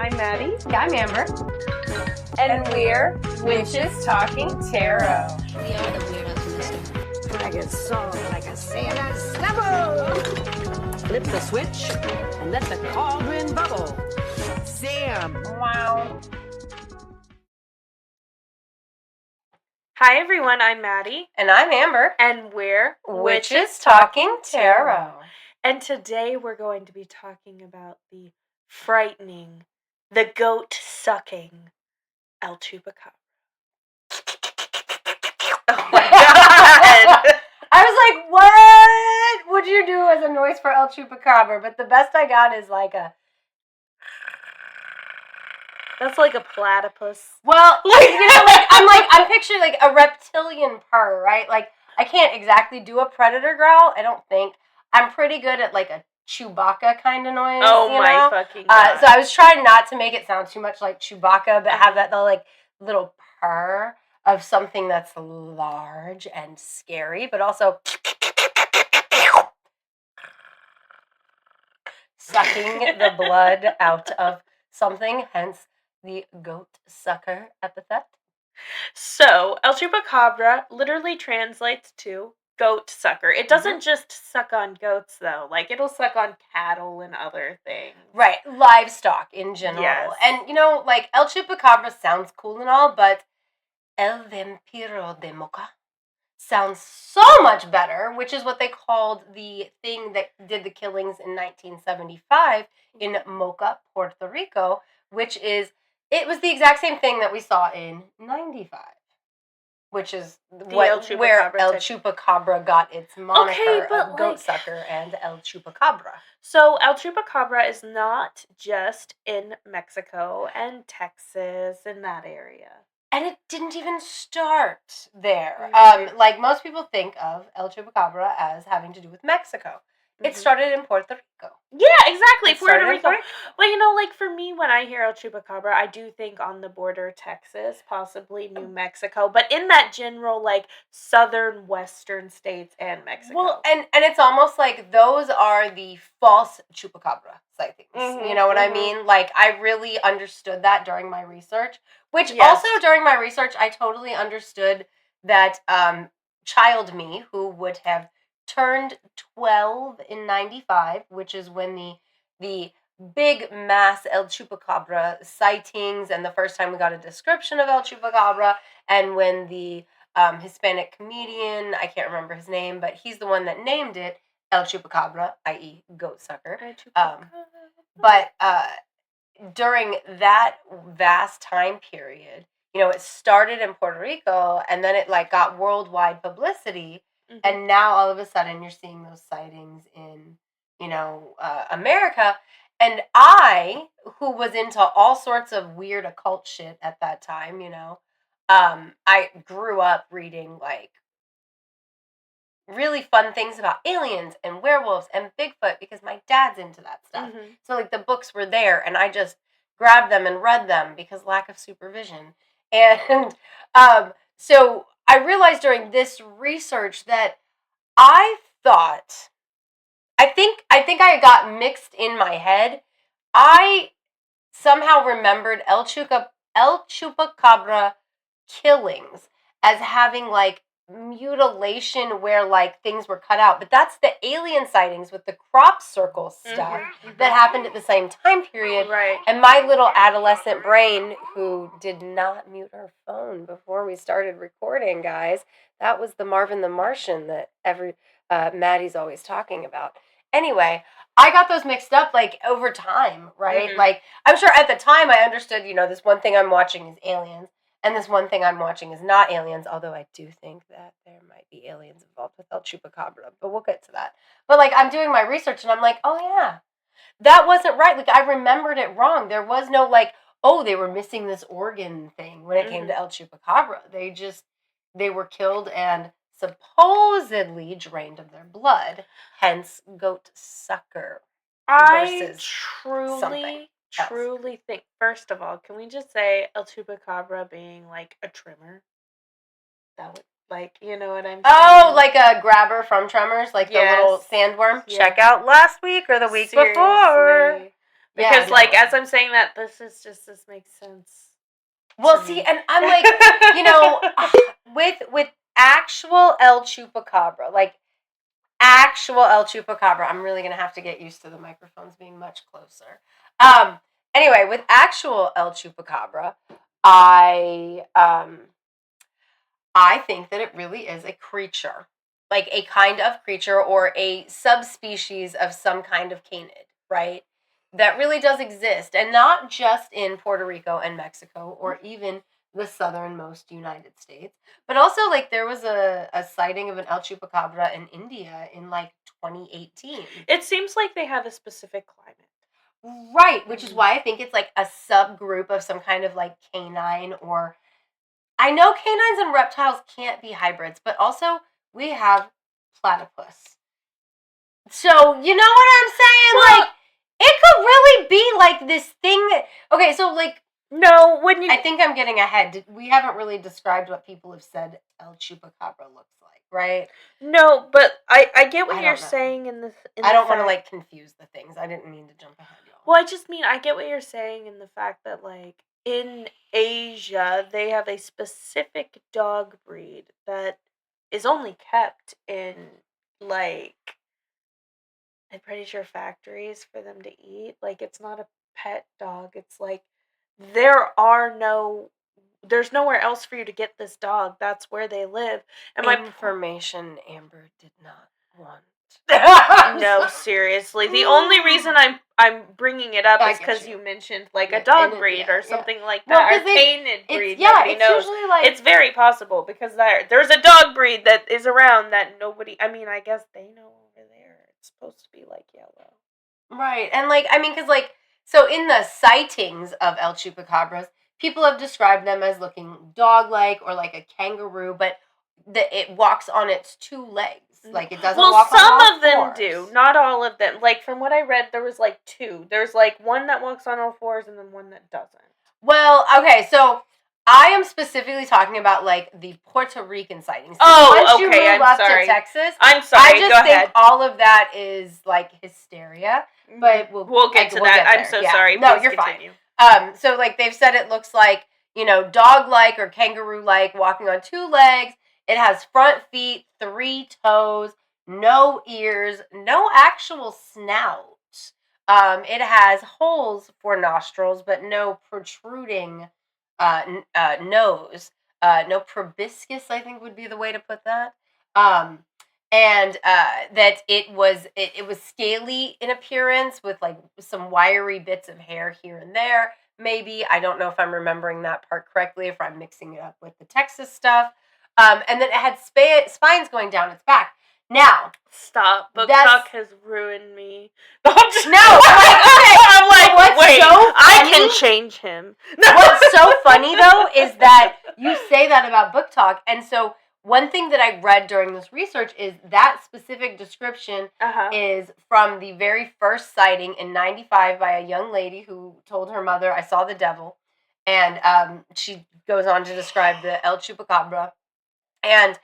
I'm Maddie. I'm Amber. And we're Witches Talking Tarot. We are the weirdos. Like a song, like a sailor snubble. Flip the switch and let the cauldron bubble. Sam. Wow. Hi everyone, I'm Maddie. And I'm Amber. And we're Witches Talking Tarot. And today we're going to be talking about the frightening, the goat-sucking El Chupacabra. Oh my god! I was like, what would you do as a noise for El Chupacabra? But the best I got is like a... That's like a platypus. Well, I'm picturing like a reptilian purr, right? Like, I can't exactly do a predator growl, I don't think. I'm pretty good at like a Chewbacca kind of noise. Oh you my know? fucking god. So I was trying not to make it sound too much like Chewbacca, but have that like little purr of something that's large and scary, but also sucking the blood out of something, hence the goat sucker epithet. So, El Chupacabra literally translates to goat sucker. It doesn't just suck on goats, though. Like, it'll suck on cattle and other things. Right, livestock in general. Yes. And, like, El Chupacabra sounds cool and all, but El Vampiro de Mocha sounds so much better, which is what they called the thing that did the killings in 1975 in Mocha, Puerto Rico, which is, it was the exact same thing that we saw in 95. Which is where El Chupacabra got its moniker of goat sucker and El Chupacabra. So El Chupacabra is not just in Mexico and Texas and that area. And it didn't even start there. Mm-hmm. Like most people think of El Chupacabra as having to do with Mexico. It started in Puerto Rico. Yeah, exactly. Puerto Rico. But, like, for me, when I hear El Chupacabra, I do think on the border, Texas, possibly New Mexico. But in that general, like, southern, western states and Mexico. Well, and it's almost like those are the false Chupacabra sightings. You know what I mean? Like, I really understood that during my research. Which also, during my research, I totally understood that child me, who would have turned 12 in 95, which is when the big mass El Chupacabra sightings and the first time we got a description of El Chupacabra, and when the Hispanic comedian, I can't remember his name, but he's the one that named it El Chupacabra, i.e. goat sucker. But during that vast time period, it started in Puerto Rico and then it like got worldwide publicity. And now all of a sudden you're seeing those sightings in, America. And I, who was into all sorts of weird occult shit at that time, I grew up reading like really fun things about aliens and werewolves and Bigfoot because my dad's into that stuff. So like the books were there and I just grabbed them and read them because lack of supervision. And so I realized during this research that I think I got mixed in my head. I somehow remembered El Chupacabra killings as having like mutilation where like things were cut out, but that's the alien sightings with the crop circle stuff that happened at the same time period. Right. And my little adolescent brain, who did not mute her phone before we started recording, guys, that was the Marvin the Martian that Maddie's always talking about. Anyway, I got those mixed up like over time, right? Like I'm sure at the time I understood, this one thing I'm watching is aliens. And this one thing I'm watching is not aliens, although I do think that there might be aliens involved with El Chupacabra, but we'll get to that. But, like, I'm doing my research, and I'm like, oh, yeah, that wasn't right. Like, I remembered it wrong. There was no, like, oh, they were missing this organ thing when it came to El Chupacabra. They were killed and supposedly drained of their blood, hence goat sucker versus something. Truly think, first of all, can we just say El Chupacabra being like a trimmer? That would, like, you know what I'm saying? Oh, like a grabber from Tremors, like the little sandworm? Yes. Check out last week or the week before. Because, like, as I'm saying that, this makes sense. Well, see, and I'm like, you know, with actual El Chupacabra, like, actual El Chupacabra, I'm really going to have to get used to the microphones being much closer. Anyway, with actual El Chupacabra, I think that it really is a creature, like a kind of creature or a subspecies of some kind of canid, right? That really does exist, and not just in Puerto Rico and Mexico, or even the southernmost United States, but also, like, there was a sighting of an El Chupacabra in India in, like, 2018. It seems like they have a specific climate. Right, which is why I think it's, like, a subgroup of some kind of, like, canine, or... I know canines and reptiles can't be hybrids, but also we have platypus. So, you know what I'm saying? Well, like, it could really be, like, this thing that... Okay, so, like... No, when you... I think I'm getting ahead. We haven't really described what people have said El Chupacabra looks like, right? No, but I get what you're saying in this... I don't want to, like, confuse the things. I didn't mean to jump ahead, y'all. Well, I just mean, I get what you're saying in the fact that, like, in Asia, they have a specific dog breed that is only kept in, like... I'm pretty sure factories for them to eat. Like, it's not a pet dog. It's like, there's nowhere else for you to get this dog. That's where they live. And Information Amber did not want. No, seriously. The only reason I'm bringing it up is because you mentioned, like, a dog breed or something like that. Or canid breed. Nobody knows. Usually, like... It's very possible because there's a dog breed that is around that nobody... I mean, I guess they know over there. It's supposed to be, like, yellow. Right. And, like, I mean, because, like, so in the sightings of El Chupacabras, people have described them as looking dog-like or like a kangaroo, but it walks on its two legs. Like, it doesn't walk on all fours. Some of them do. Not all of them. Like, from what I read, there was, like, two. There's, like, one that walks on all fours and then one that doesn't. Well, okay, so I am specifically talking about, like, the Puerto Rican sightings. Oh, once you move up to Texas, I'm sorry, I just think all of that is, like, hysteria. But we'll get to that. I'm so sorry. No, you're fine. So, like, they've said it looks like, you know, dog-like or kangaroo-like, walking on two legs. It has front feet, 3 toes, no ears, no actual snout. It has holes for nostrils, but no protruding nose. No proboscis, I think would be the way to put that. And that it was scaly in appearance with, like, some wiry bits of hair here and there. Maybe, I don't know if I'm remembering that part correctly, if I'm mixing it up with the Texas stuff. And then it had spines going down its back. Now, stop. Book Talk has ruined me. No, I'm like, wait, so I can change him. What's so funny, though, is that you say that about Book Talk, and so one thing that I read during this research is that specific description is from the very first sighting in 1995 by a young lady who told her mother, I saw the devil, and she goes on to describe the El Chupacabra. And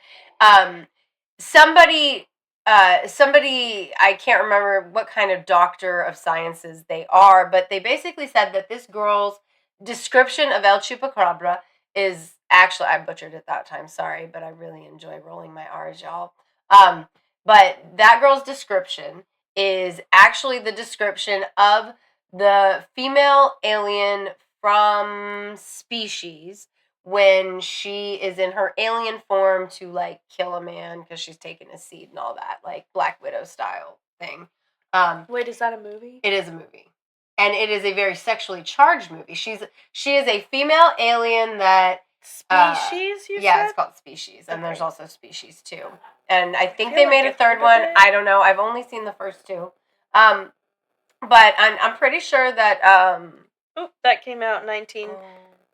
somebody, I can't remember what kind of doctor of sciences they are, but they basically said that this girl's description of El Chupacabra is actually, I butchered it that time, sorry, but I really enjoy rolling my R's, y'all. But that girl's description is actually the description of the female alien from Species when she is in her alien form to, like, kill a man because she's taken his seed and all that, like, Black Widow style thing. Wait, is that a movie? It is a movie. And it is a very sexually charged movie. She is a female alien that... Species, you said? Yeah, it's called Species. And there's also Species 2. And I think they made a third one. I don't know. I've only seen the first 2. But I'm pretty sure that... that came out in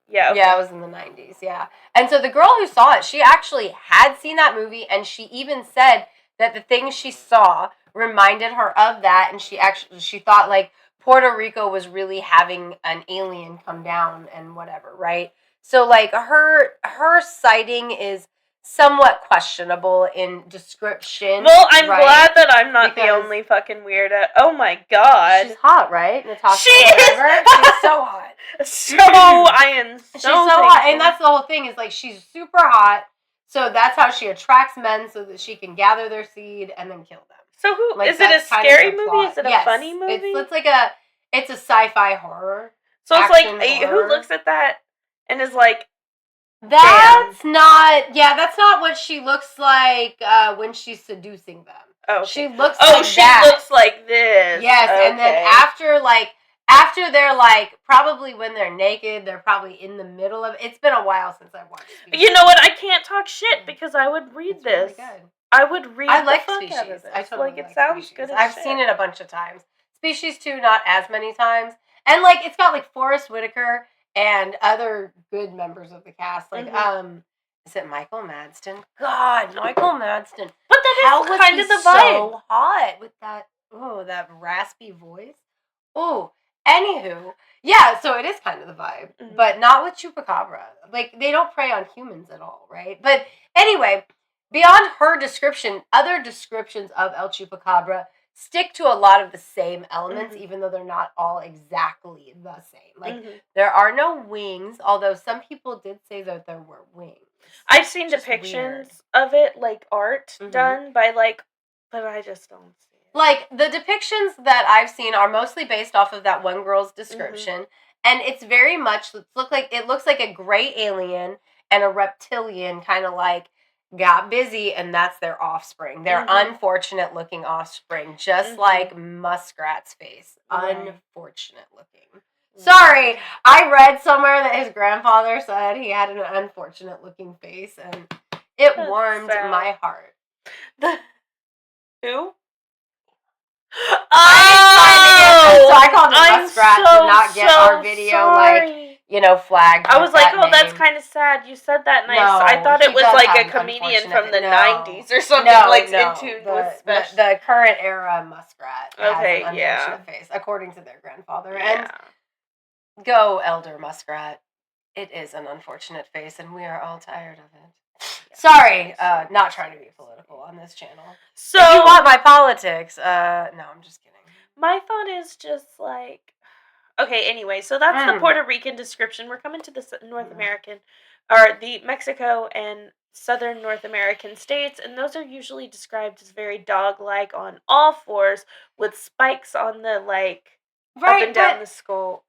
Yeah, it was in the 90s, yeah. And so the girl who saw it, she actually had seen that movie, and she even said that the things she saw reminded her of that, and she thought, like, Puerto Rico was really having an alien come down and whatever, right? So, like, her sighting is somewhat questionable in description. Well, I'm right? glad that I'm not the Because only fucking weirdo. Oh my god. she's hot, right? Natasha, She is whatever. She's so hot. So, I am so She's so hot. And that's the whole thing, is like, she's super hot. So that's how she attracts men, so that she can gather their seed and then kill them. So who, Like, is it a that's kind of scary the movie? plot. Is it a Yes. funny movie? It's a sci-fi horror. So it's like, action who horror. looks at that and is like, That's not what she looks like when she's seducing them. oh, She looks oh, like she that. looks like this. Yes, okay. and then after they're like, probably when they're naked, they're probably in the middle of it. It's been a while since I watched Species. You know what? I can't talk shit because I would read It's this. really good. I would read I the like fuck Species. out of this. I totally like, it like sounds Species. good as I've shit. seen it a bunch of times. Species 2, not as many times. And like, it's got like Forrest Whitaker and other good members of the cast. Like, is it Michael Madsen? God, Michael Madsen. But that is kind of the vibe. So hot with that raspy voice. Oh, anywho, yeah. So it is kind of the vibe, but not with Chupacabra. Like, they don't prey on humans at all, right? But anyway, beyond her description, other descriptions of El Chupacabra stick to a lot of the same elements, even though they're not all exactly the same. Like, there are no wings, although some people did say that there were wings. I've seen depictions of it, like art done by but I just don't see it. Like, the depictions that I've seen are mostly based off of that one girl's description, and it's very much it looks like a gray alien and a reptilian kind of like got busy, and that's their offspring. Their unfortunate looking offspring, just like Muskrat's face. Right. Unfortunate looking. Sorry, I read somewhere that his grandfather said he had an unfortunate looking face, and it warmed my heart. Who? So I called him Muskrat to not get our video flagged. I was like, name. That's kind of sad. You said that nice. No, I thought it was like a comedian from the 90s or something in tune with special. The current era Muskrat Okay, has an unfortunate face, according to their grandfather. And go, Elder Muskrat. It is an unfortunate face, and we are all tired of it. Sorry, not trying to be political on this channel. So if you want my politics, no, I'm just kidding. My thought is just like, okay, anyway, so that's the Puerto Rican description. We're coming to the North American, or the Mexico and Southern North American states, and those are usually described as very dog-like on all fours with spikes on the up and down the skull,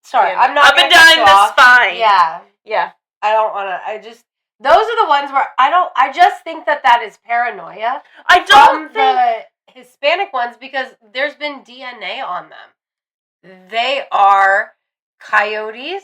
Sorry, I'm not up and down the spine. Yeah. I don't want to. Those are the ones where I just think that is paranoia. I don't think the Hispanic ones, because there's been DNA on them. They are coyotes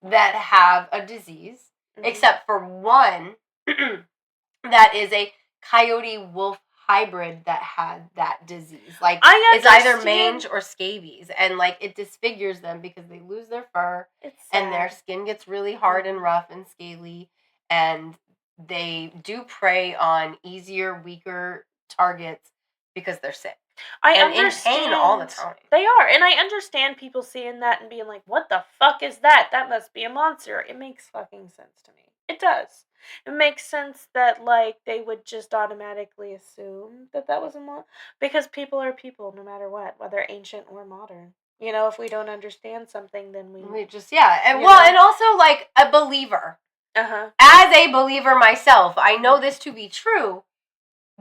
that have a disease, except for one that is a coyote wolf hybrid that had that disease. Like, it's either mange or scabies, and like, it disfigures them because they lose their fur and their skin gets really hard and rough and scaly, and they do prey on easier, weaker targets because they're sick. I understand. In pain all the time. They are, and I understand people seeing that and being like, "What the fuck is that? That must be a monster." It makes fucking sense to me. It does. It makes sense that they would just automatically assume that was a monster, because people are people no matter what, whether ancient or modern. If we don't understand something, then we just and and also like a believer. As a believer myself, I know this to be true.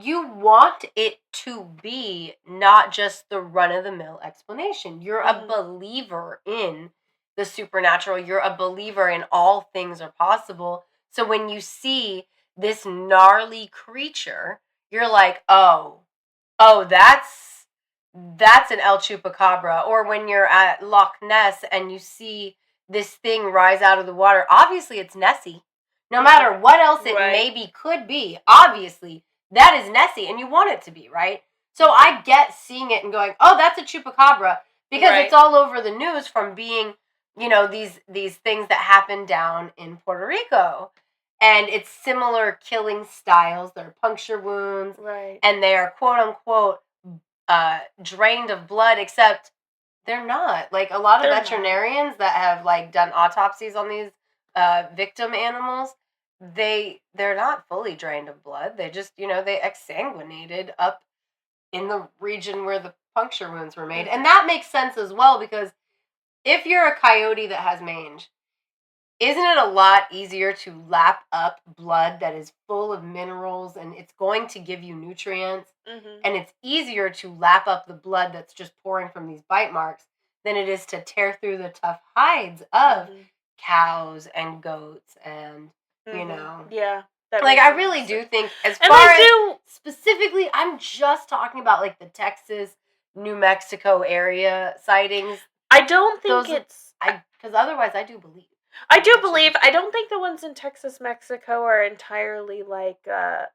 You want it to be not just the run-of-the-mill explanation. You're a believer in the supernatural. You're a believer in all things are possible. So when you see this gnarly creature, you're like, oh, that's an El Chupacabra. Or when you're at Loch Ness and you see this thing rise out of the water, obviously it's Nessie. No matter what else it maybe could be, obviously that is Nessie, and you want it to be, right? So I get seeing it and going, oh, that's a Chupacabra, because it's all over the news from being, these things that happen down in Puerto Rico. And it's similar killing styles. They're puncture wounds. Right. And they are, quote unquote, drained of blood, except they're not. Like, a lot of veterinarians that have done autopsies on these victim animals, they're not fully drained of blood. They just, they exsanguinated up in the region where the puncture wounds were made. And that makes sense as well, because if you're a coyote that has mange, isn't it a lot easier to lap up blood that is full of minerals and it's going to give you nutrients? And it's easier to lap up the blood that's just pouring from these bite marks than it is to tear through the tough hides of cows and goats and, Yeah. Like, I really do think, as far as specifically, I'm just talking about, like, the Texas, New Mexico area sightings. I don't think because otherwise I do believe. I don't think the ones in Texas, Mexico are entirely, like,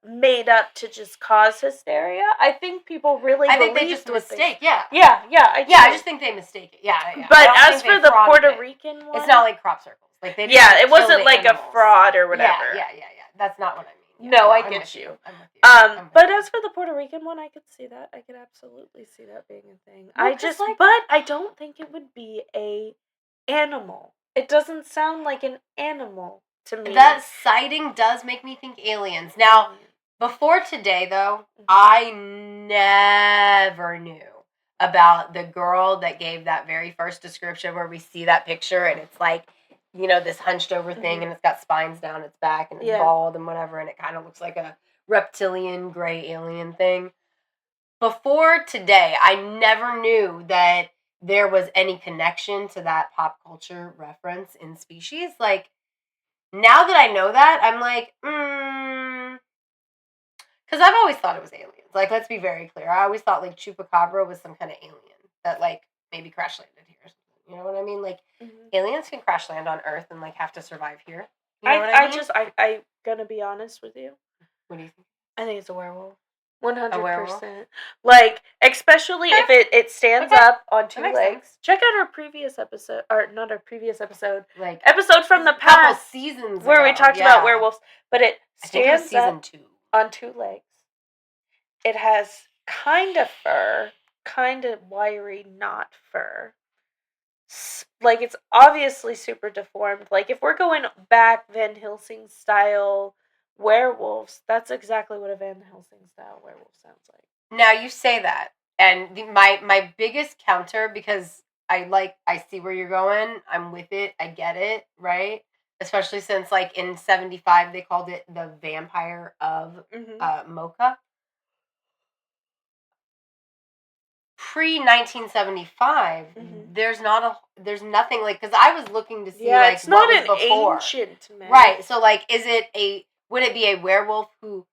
made up to just cause hysteria. I think people really I think they just mistake, Yeah, I just think they mistake it, yeah. But as for the Puerto Rican one... It's not like crop circles. Like, they it wasn't like animals. A fraud or whatever. Yeah. That's not what I mean. Yeah, no, I get you. I'm with you. But as for the Puerto Rican one, I could see that. I could absolutely see that being a thing. Well, but I don't think it would be a animal. It doesn't sound like an animal to me. That sighting does make me think aliens. Now, before today, though, I never knew about the girl that gave that very first description where we see that picture and it's like, this hunched over thing and it's got spines down its back and it's bald and whatever, and it kind of looks like a reptilian gray alien thing. Before today, I never knew that there was any connection to that pop culture reference in Species. Like, now that I know that, I'm like, because I've always thought it was aliens. Like, let's be very clear. I always thought, like, Chupacabra was some kind of alien that, like, maybe crash landed here or something. You know what I mean? Like, aliens can crash land on Earth and, like, have to survive here. You know what I mean? I'm gonna be honest with you. What do you think? I think it's a werewolf. 100%. Like, especially if it stands up on two legs. Sense. Check out our previous episode, or not our previous episode, like episode from the past seasons where ago. We talked about werewolves. But it stands season up 2. On 2 legs. It has kind of fur, kind of wiry, not fur. Like, it's obviously super deformed. Like, if we're going back Van Helsing style werewolves, that's exactly what a Van Helsing style werewolf sounds like. Now you say that, and my biggest counter, because I see where you're going, I'm with it, I get it, right? Especially since, like, in 75 they called it the Vampire of Mocha. Pre-1975, there's nothing, like, because I was looking to see, like, it's not what was an before. Ancient man. Right, so, like, would it be a werewolf who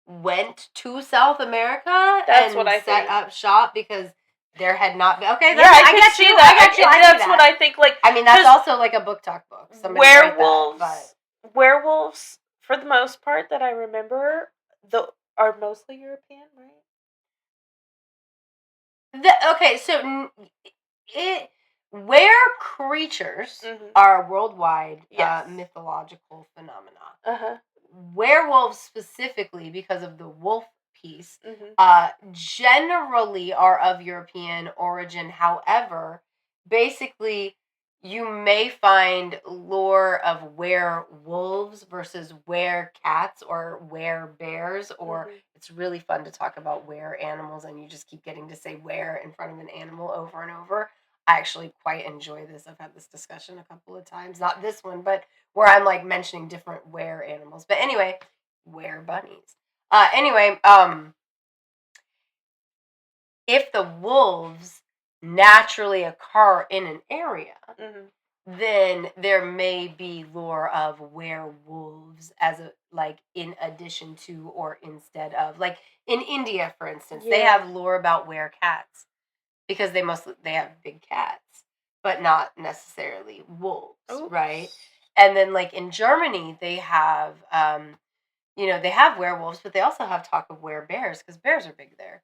went to South America set up shop because there had not been... Okay, I get you. That's what I think, like... I mean, that's also, like, a book talk book. Werewolves, for the most part, that I remember, are mostly European, right? Creatures are a worldwide mythological phenomena. Werewolves specifically, because of the wolf piece, generally are of European origin. However, basically, you may find lore of werewolves versus were-cats or were-bears, or it's really fun to talk about were-animals and you just keep getting to say were in front of an animal over and over. I actually quite enjoy this. I've had this discussion a couple of times. Not this one, but where I'm, like, mentioning different were-animals. But anyway, were-bunnies. If the wolves naturally occur in an area, then there may be lore of werewolves as in addition to or instead of, like, in India, for instance, they have lore about were-cats because they have big cats, but not necessarily wolves, right? And then, like, in Germany, they have they have werewolves, but they also have talk of were-bears because bears are big there.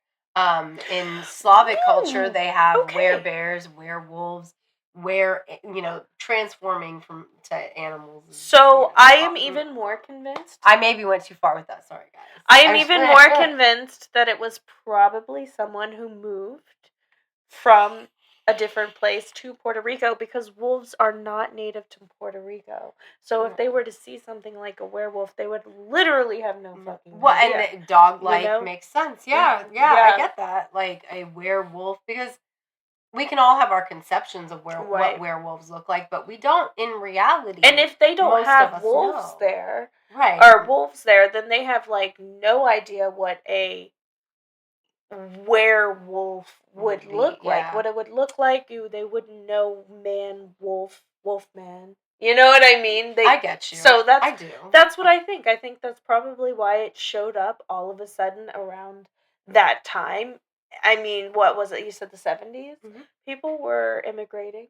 In Slavic culture, they have were-bears, werewolves, transforming to animals. So I am even more convinced. I maybe went too far with that. Sorry, guys. I am even more convinced that it was probably someone who moved from a different place to Puerto Rico because wolves are not native to Puerto Rico. So if they were to see something like a werewolf, they would literally have no fucking idea. And dog-like makes sense. Yeah, I get that. Like a werewolf, because we can all have our conceptions of what werewolves look like, but we don't in reality. And if they don't have wolves there, then they have like no idea what a werewolf would look like. What it would look like, they wouldn't know man, wolf, man. You know what I mean? I get you. So I do. That's what I think. I think that's probably why it showed up all of a sudden around that time. I mean, what was it? You said the 70s? Mm-hmm. People were immigrating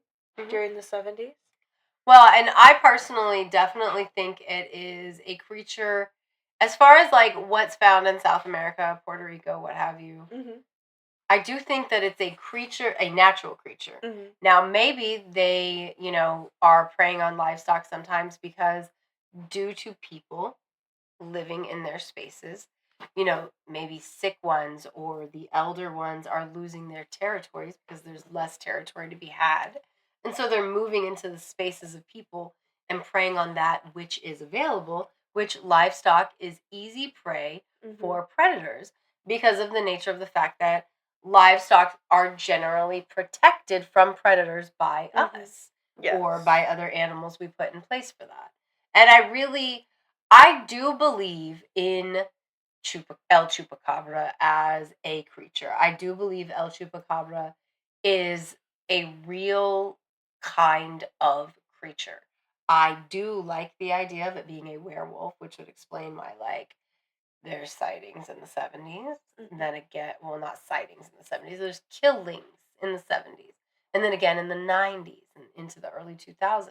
during the 70s. Well, and I personally definitely think it is a creature, as far as like what's found in South America, Puerto Rico, what have you. Mm-hmm. I do think that it's a creature, a natural creature. Mm-hmm. Now, maybe they, are preying on livestock sometimes because due to people living in their spaces, maybe sick ones or the elder ones are losing their territories because there's less territory to be had. And so they're moving into the spaces of people and preying on that which is available, which livestock is easy prey for predators because of the nature of the fact that livestock are generally protected from predators by us or by other animals we put in place for that. And I do believe in El Chupacabra as a creature. I do believe El Chupacabra is a real kind of creature. I do like the idea of it being a werewolf, which would explain why, there's sightings in the 70s. Mm-hmm. Then again, well, not sightings in the 70s. There's killings in the 70s. And then again in the 90s and into the early 2000s.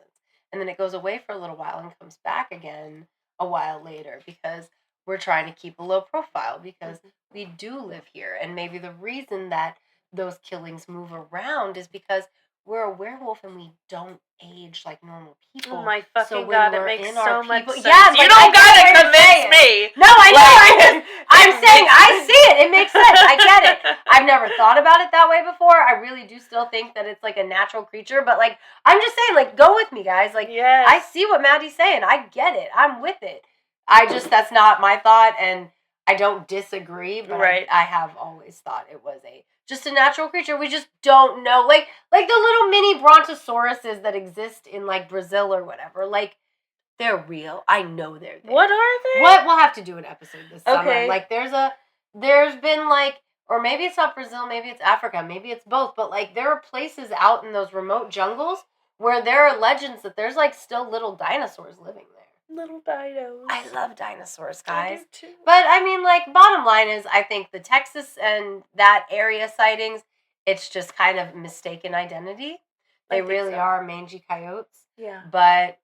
And then it goes away for a little while and comes back again a while later because we're trying to keep a low profile because we do live here. And maybe the reason that those killings move around is because we're a werewolf and we don't age like normal people. Oh my fucking God, it makes so much sense. Yeah, you don't gotta convince me. No, I know. I'm saying I see it. It makes sense. I get it. I've never thought about it that way before. I really do still think that it's like a natural creature, but I'm just saying, go with me, guys. Yes. I see what Maddie's saying. I get it. I'm with it. That's not my thought, and I don't disagree, but I have always thought it was just a natural creature. We just don't know. Like the little mini brontosauruses that exist in Brazil or whatever. They're real. I know they're there. What are they? What? We'll have to do an episode this summer. There's been or maybe it's not Brazil, maybe it's Africa, maybe it's both, but there are places out in those remote jungles where there are legends that there's still little dinosaurs living there. Little dinos. I love dinosaurs, guys. I do too. But I mean, bottom line is, I think the Texas and that area sightings, it's just kind of mistaken identity. They really are mangy coyotes. Yeah. But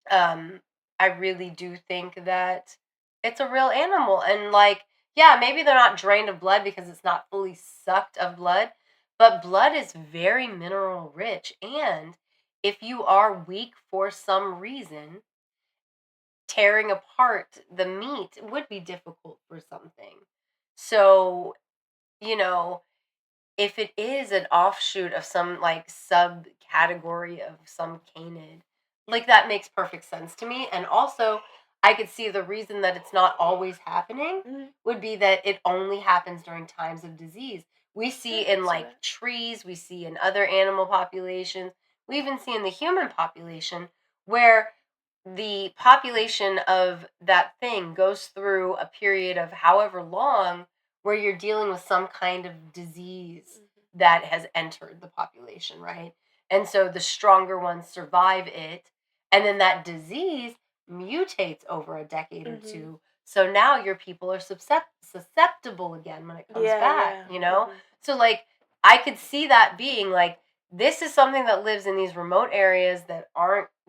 I really do think that it's a real animal. And maybe they're not drained of blood because it's not fully sucked of blood, but blood is very mineral rich. And if you are weak for some reason, tearing apart the meat would be difficult for something. So, if it is an offshoot of some subcategory of some canid, that makes perfect sense to me. And also, I could see the reason that it's not always happening would be that it only happens during times of disease. We see in trees, we see in other animal populations, we even see in the human population where the population of that thing goes through a period of however long where you're dealing with some kind of disease that has entered the population, right? And so the stronger ones survive it, and then that disease mutates over a decade or two. So now your people are susceptible again when it comes back, So I could see that being this is something that lives in these remote areas that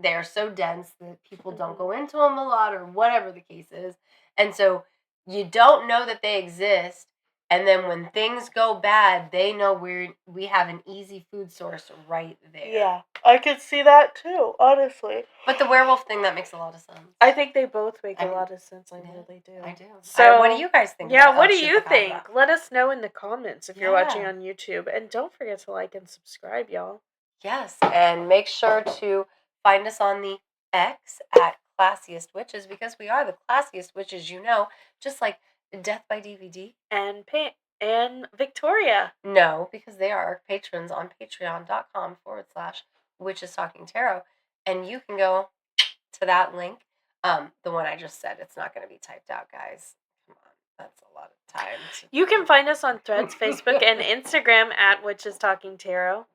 they're so dense that people don't go into them a lot or whatever the case is. And so you don't know that they exist. And then when things go bad, they know we have an easy food source right there. Yeah, I could see that too, honestly. But the werewolf thing, that makes a lot of sense. I think they both make a lot of sense. I really do. I do. So, what do you guys think? Yeah, what do you think? Let us know in the comments if you're watching on YouTube. And don't forget to like and subscribe, y'all. Yes, and make sure to find us on the X at Classiest Witches, because we are the classiest witches, just like Death by DVD. And Victoria. No, because they are our patrons on patreon.com/Witches Talking Tarot. And you can go to that link. The one I just said, it's not going to be typed out, guys. Come on, that's a lot of time. You can find us on Threads, Facebook, and Instagram at Witches Talking Tarot.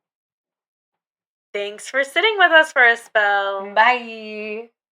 Thanks for sitting with us for a spell. Bye.